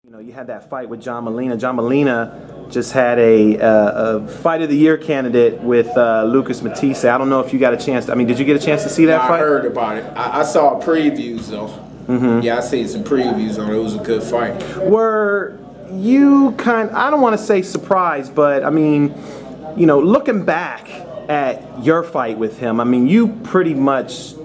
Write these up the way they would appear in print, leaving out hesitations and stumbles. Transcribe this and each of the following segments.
You know, you had that fight with John Molina. John Molina just had a Fight of the Year candidate with Lucas Matthysse. I don't know if you got a chance. I mean, did you get a chance to see that fight? I heard about it. I saw previews though. Yeah, I seen some previews on it. It was a good fight. Were you I don't want to say surprised, but I mean, you know, looking back at your fight with him, I mean, you pretty much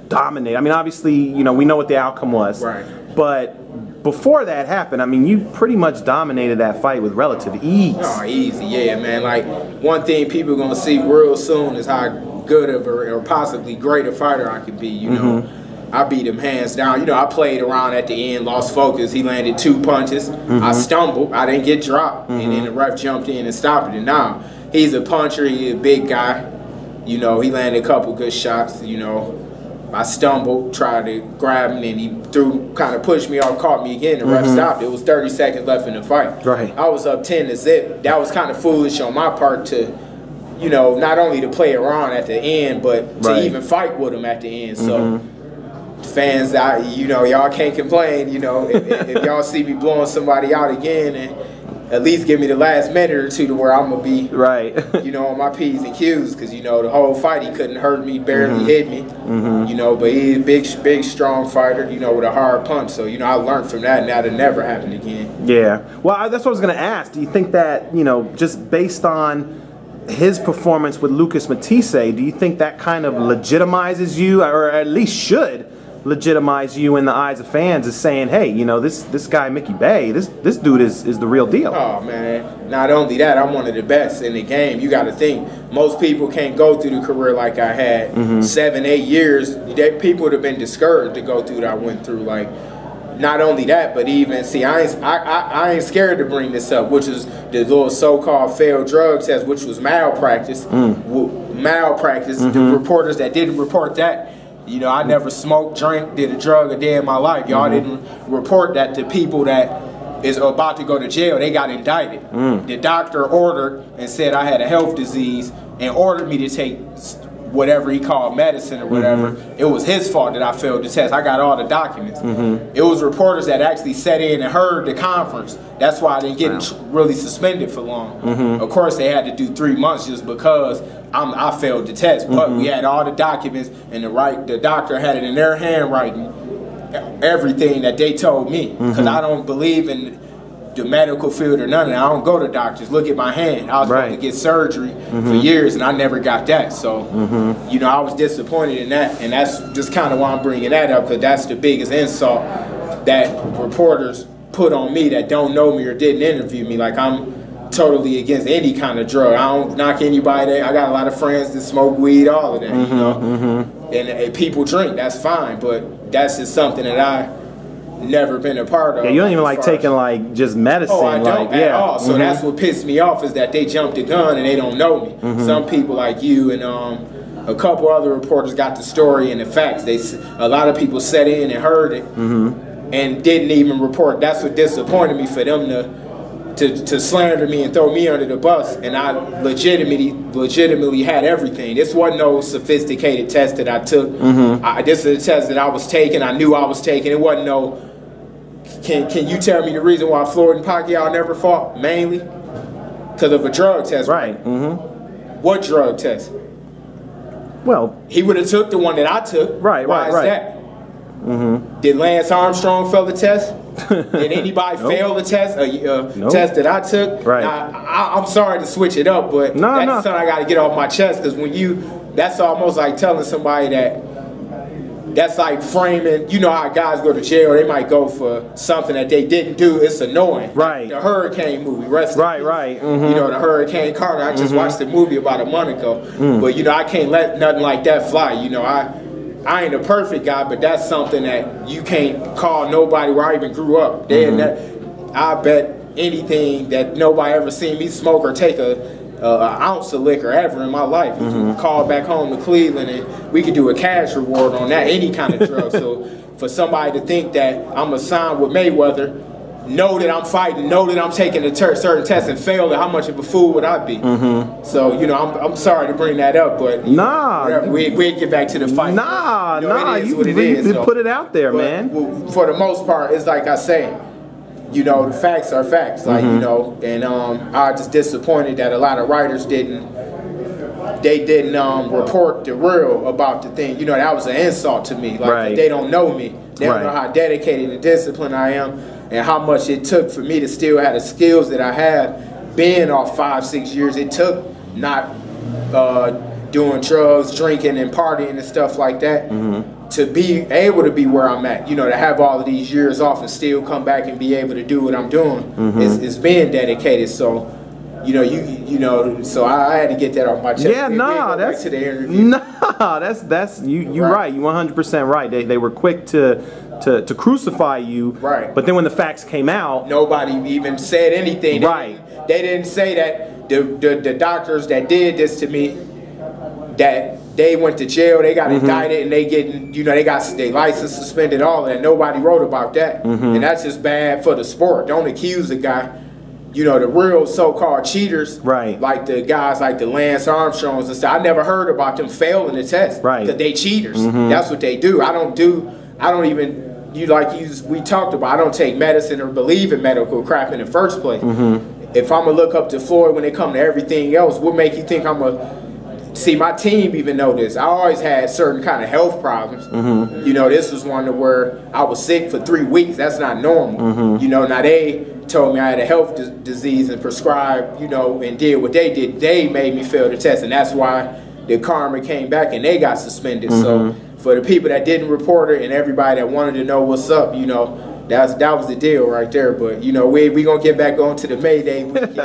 dominated. I mean, obviously, you know, we know what the outcome was. Right. But before that happened, I mean, you pretty much dominated that fight with relative ease. Oh, easy, yeah, man. Like, one thing people are going to see real soon is how good of or possibly great a fighter I could be, you know. I beat him hands down. You know, I played around at the end, lost focus. He landed 2 punches. I stumbled. I didn't get dropped. And then the ref jumped in and stopped it. And now, he's a puncher. He's a big guy. You know, he landed a couple good shots, you know. I stumbled, tried to grab him, and he kind of pushed me off, caught me again. The ref stopped. It was 30 seconds left in the fight. Right. I was up 10-0. That was kind of foolish on my part to, you know, not only to play around at the end, but to even fight with him at the end. So, fans, you know, y'all can't complain. You know, if y'all see me blowing somebody out again, and at least give me the last minute or two to where I'm gonna be you know, on my P's and Q's, because you know the whole fight he couldn't hurt me, barely hit me, you know. But he's a big, strong fighter, you know, with a hard punch. So you know, I learned from that, and that'll never happen again. Yeah. Well, that's what I was gonna ask. Do you think that, you know, just based on his performance with Lucas Matthysse, do you think that kind of legitimizes you, or at least should legitimize you in the eyes of fans, as saying, hey, you know, this guy Mickey Bey, this dude is the real deal? Oh man, not only that, I'm one of the best in the game. You got to think, most people can't go through the career like I had. 7-8 years, people would have been discouraged to go through what I went through. Like, not only that, but even, see, I ain't scared to bring this up, which is the little so-called failed drug test, which was malpractice. Malpractice. The reporters that didn't report that, you know, I never smoked, drank, did a drug a day in my life. Y'all didn't report that to people that is about to go to jail. They got indicted. The doctor ordered and said I had a health disease and ordered me to take whatever he called medicine or whatever. It was his fault that I failed the test. I got all the documents. It was reporters that actually sat in and heard the conference. That's why I didn't get really suspended for long. Of course, they had to do 3 months just because I failed the test. But we had all the documents, and the doctor had it in their handwriting, everything that they told me. Because I don't believe in the medical field or none of that. I don't go to doctors. Look at my hand. I was supposed to get surgery for years, and I never got that. So, you know, I was disappointed in that, and that's just kind of why I'm bringing that up, because that's the biggest insult that reporters put on me that don't know me or didn't interview me. Like, I'm totally against any kind of drug. I don't knock anybody. I got a lot of friends that smoke weed, all of that, you know. And people drink, that's fine, but that's just something that I never been a part of. Yeah, you don't even like taking like just medicine. Oh, I don't like, at all. So that's what pissed me off, is that they jumped the gun and they don't know me. Some people like you and a couple other reporters got the story and the facts. A lot of people sat in and heard it and didn't even report. That's what disappointed me, for them to slander me and throw me under the bus. And I legitimately had everything. This wasn't no sophisticated test that I took. This is a test that I was taking. I knew I was taking. It wasn't no, can you tell me the reason why Floyd and Pacquiao never fought? Mainly because of a drug test. Right. What drug test? Well, he would have took the one that I took. Why is that? Did Lance Armstrong fail the test? Did anybody fail the test? Test that I took? Now, I'm sorry to switch it up, but that's something I got to get off my chest, because when that's almost like telling somebody that's like framing, you know how guys go to jail, they might go for something that they didn't do. It's annoying. The Hurricane movie, You know, the Hurricane Carter. I just watched the movie about a month ago. But, you know, I can't let nothing like that fly. You know, I ain't a perfect guy, but that's something that you can't call nobody where I even grew up. I bet anything that nobody ever seen me smoke or take an ounce of liquor ever in my life. You can call back home to Cleveland and we could do a cash reward on that, any kind of drug. So for somebody to think that I'm a sign with Mayweather, know that I'm fighting, know that I'm taking a certain test and fail, how much of a fool would I be? So, you know, I'm sorry to bring that up, but we'll get back to the fight. You really put it out there, man. For the most part, it's like I say, you know, the facts are facts. Like, you know, and I was just disappointed that a lot of writers didn't report the real about the thing. You know, that was an insult to me. Like, they don't know me. They don't know how dedicated and disciplined I am, and how much it took for me to still have the skills that I have. Being off 5-6 years, it took not doing drugs, drinking, and partying and stuff like that to be able to be where I'm at. You know, to have all of these years off and still come back and be able to do what I'm doing is being dedicated. So, you know, you know, so I had to get that off my chest. Yeah, nah, that's back to the interview. Nah, that's you right. You 100% right. They were quick to crucify you. Right. But then when the facts came out, nobody even said anything. They didn't say that the doctors that did this to me, that they went to jail, they got indicted, and they getting, you know, they got their license suspended, all of that. Nobody wrote about that, and that's just bad for the sport. Don't accuse a guy. You know, the real so-called cheaters, like the guys like the Lance Armstrongs and stuff, I never heard about them failing the test, because they cheaters. That's what they do. I don't even, we talked about, I don't take medicine or believe in medical crap in the first place. If I'm going to look up to Floyd when it comes to everything else, what make you think I'm going to, see, my team even know this. I always had certain kind of health problems. You know, this was one where I was sick for 3 weeks. That's not normal. You know, now they told me I had a health disease and prescribed, you know, and did what they did. They made me fail the test, and that's why the karma came back and they got suspended. So for the people that didn't report it and everybody that wanted to know what's up, you know, that was the deal right there. But, you know, we gonna get back on to the Mayday weekend.